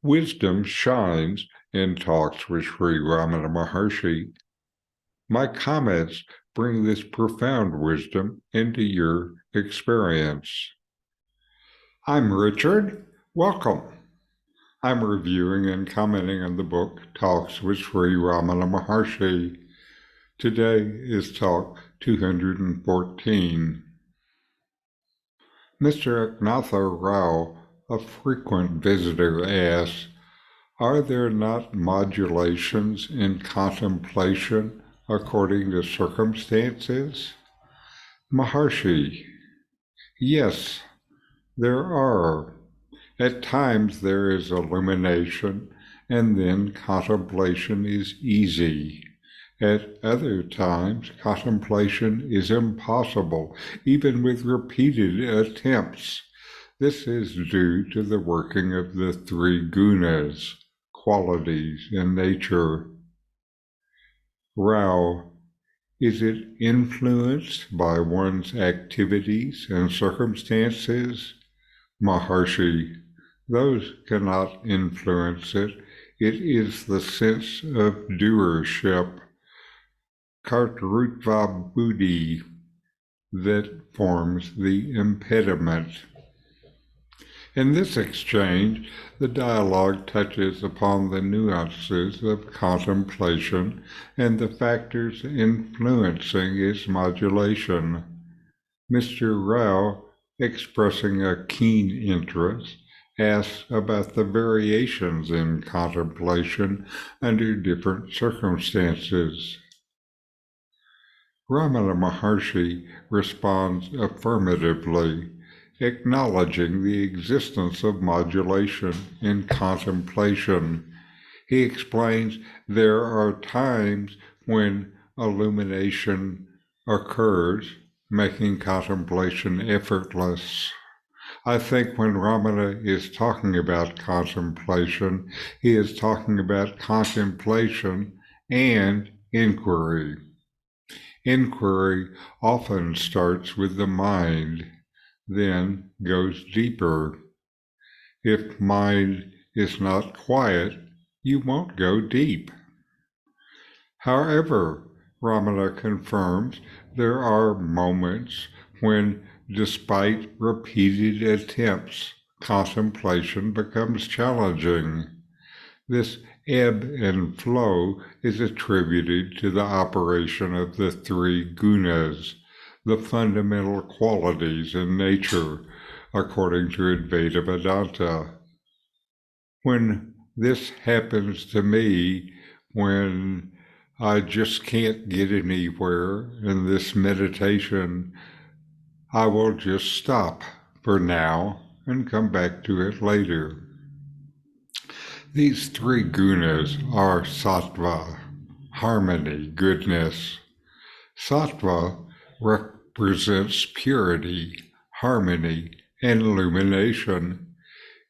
Wisdom shines in talks with Sri Ramana Maharshi. My comments bring this profound wisdom into your experience. I'm Richard. Welcome. I'm reviewing and commenting on the book Talks with Sri Ramana Maharshi. Today is talk 214. Mr. Eknatha Rao, a frequent visitor, asks, are there not modulations in contemplation according to circumstances? Maharshi, yes, there are. At times there is illumination, and then contemplation is easy. At other times, contemplation is impossible, even with repeated attempts. This is due to the working of the three Gunas, qualities in nature. Rao, is it influenced by one's activities and circumstances? Maharshi, those cannot influence it. It is the sense of doership, kartrutva buddhi, that forms the impediment. In this exchange, the dialogue touches upon the nuances of contemplation and the factors influencing its modulation. Mr. Rao, expressing a keen interest, asks about the variations in contemplation under different circumstances. Ramana Maharshi responds affirmatively, acknowledging the existence of modulation in contemplation. He explains there are times when illumination occurs, making contemplation effortless. I think when Ramana is talking about contemplation, he is talking about contemplation and inquiry. Inquiry often starts with the mind, then goes deeper. If mind is not quiet, you won't go deep. However, Ramana confirms there are moments when, despite repeated attempts, contemplation becomes challenging. This ebb and flow is attributed to the operation of the three Gunas, the fundamental qualities in nature, according to Advaita Vedanta. When this happens to me, when I just can't get anywhere in this meditation, I will just stop for now and come back to it later. These three gunas are sattva, harmony, goodness. Sattva represents purity, harmony, and illumination.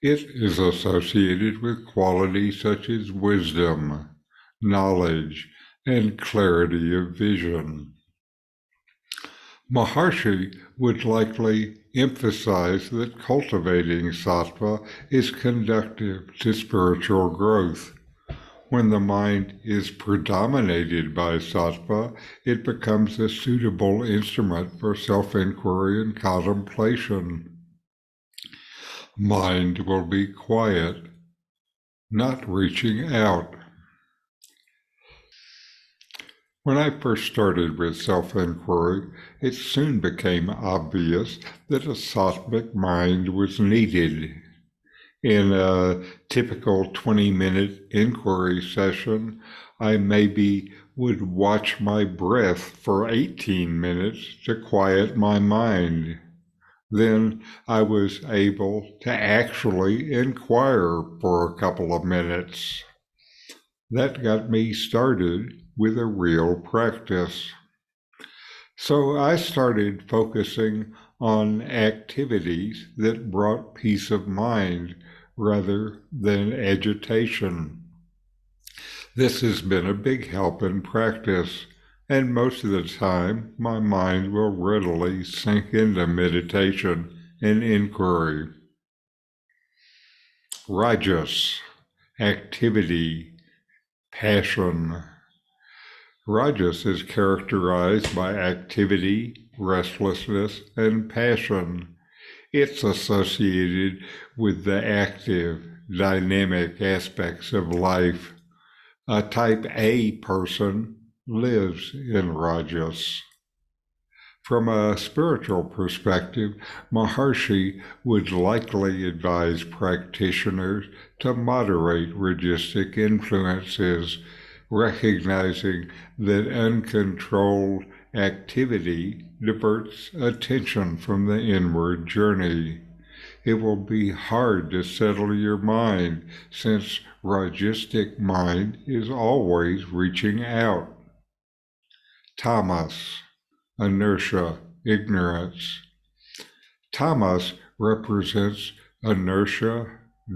It is associated with qualities such as wisdom, knowledge, and clarity of vision. Maharshi would likely emphasize that cultivating sattva is conducive to spiritual growth. When the mind is predominated by sattva, it becomes a suitable instrument for self-inquiry and contemplation. Mind will be quiet, not reaching out. When I first started with self-inquiry, it soon became obvious that a sattvic mind was needed. In a typical 20-minute inquiry session, I maybe would watch my breath for 18 minutes to quiet my mind. Then I was able to actually inquire for a couple of minutes. That got me started with a real practice. So I started focusing on activities that brought peace of mind rather than agitation. This has been a big help in practice, and most of the time my mind will readily sink into meditation and inquiry. Rajas, activity, passion. Rajas is characterized by activity, restlessness, and passion. It's associated with the active, dynamic aspects of life. A type A person lives in Rajas. From a spiritual perspective, Maharshi would likely advise practitioners to moderate rajasic influences, recognizing that uncontrolled activity diverts attention from the inward journey. It will be hard to settle your mind since rajasic mind is always reaching out. Tamas, inertia, ignorance. Tamas represents inertia,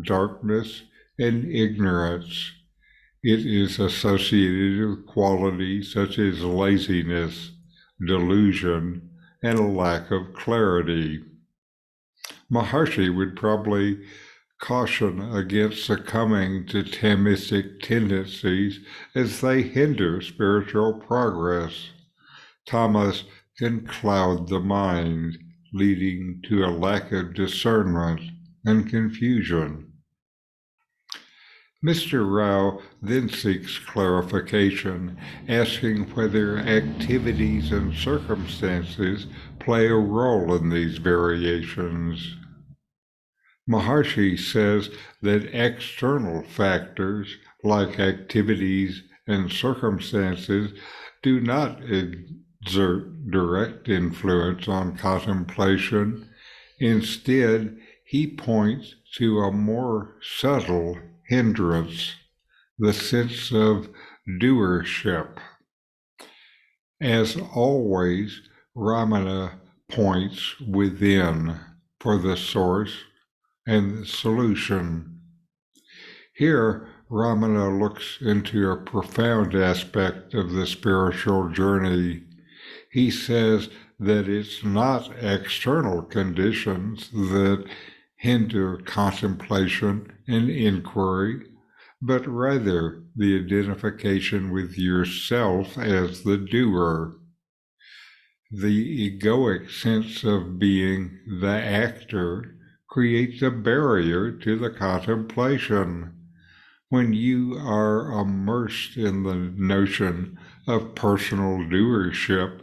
darkness, and ignorance. It is associated with qualities such as laziness, delusion, and a lack of clarity. Maharshi would probably caution against succumbing to tamasic tendencies as they hinder spiritual progress. Tamas can cloud the mind, leading to a lack of discernment and confusion. Mr. Rao then seeks clarification, asking whether activities and circumstances play a role in these variations. Maharshi says that external factors like activities and circumstances do not exert direct influence on contemplation. Instead, he points to a more subtle hindrance, the sense of doership. As always, Ramana points within for the source and the solution. Here, Ramana looks into a profound aspect of the spiritual journey. He says that it's not external conditions that hinder contemplation and inquiry, but rather the identification with yourself as the doer. The egoic sense of being the actor creates a barrier to the contemplation. When you are immersed in the notion of personal doership,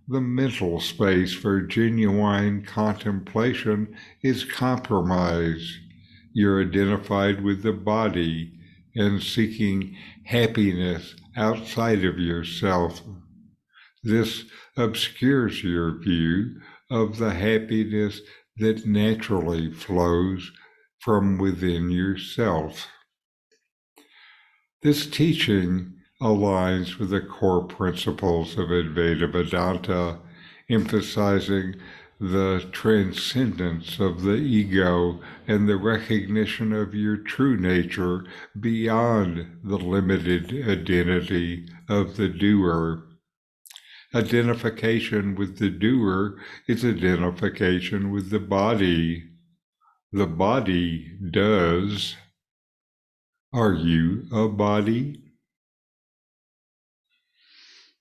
the mental space for genuine contemplation is compromised. You're identified with the body and seeking happiness outside of yourself. This obscures your view of the happiness that naturally flows from within yourself. This teaching aligns with the core principles of Advaita Vedanta, emphasizing the transcendence of the ego and the recognition of your true nature beyond the limited identity of the doer. Identification with the doer is identification with the body. The body does. Are you a body?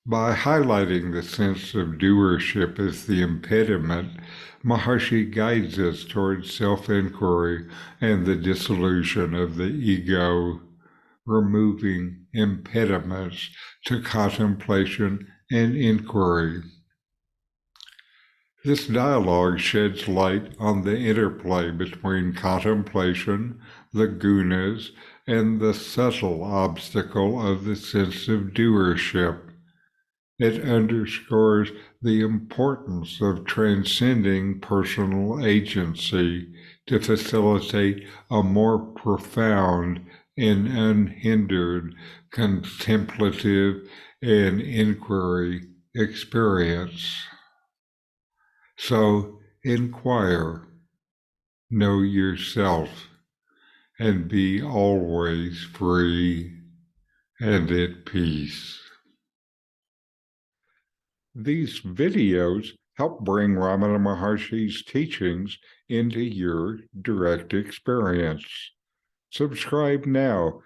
By highlighting the sense of doership as the impediment, Maharshi guides us towards self-inquiry and the dissolution of the ego, removing impediments to contemplation and inquiry. This dialogue sheds light on the interplay between contemplation, the Gunas, and the subtle obstacle of the sense of doership. It underscores the importance of transcending personal agency to facilitate a more profound and unhindered contemplative and inquiry experience. So inquire, know yourself, and be always free and at peace. These videos help bring Ramana Maharshi's teachings into your direct experience. Subscribe now